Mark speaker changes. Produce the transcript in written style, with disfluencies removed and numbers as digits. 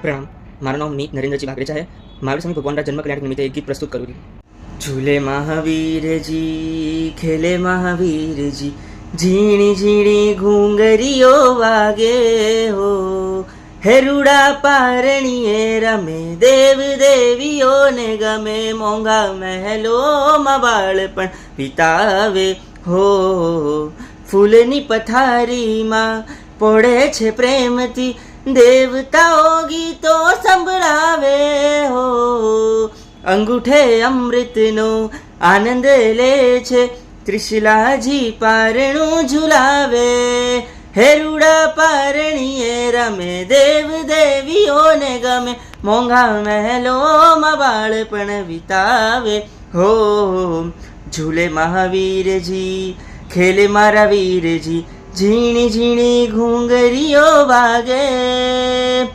Speaker 1: प्रणाम। मारू नाम मीत नरेंद्रजी भागरेचा है। महावीर स्वामी भगवान जन्म कल्याण निमित्त एक गीत प्रस्तुत करूँ। झूले महावीर जी, खेले महावीर जी, झीणी झीणी घूंगरियो वागे हो, हेरुड़ा पारणिये रमे, देव देवीओ ने गमे, मोंघा महलो में बाळपण वितावे हो, फूलनी पथारी में पोड़े छे प्रेमथी, देवताओ गीतो संभळावे हो, अंगूठे अमृतनो आनंद ले छे, त्रिशलाजी पारणु झुलावे, हेरुड़ा पारणिये रमे, देव देवीओ ने गमे, मोंघा महलो में बाळपण वितावे हो, झूले महावीर जी, खेले मारा वीर जी, झीणी झीणी घूंगरियो वागे।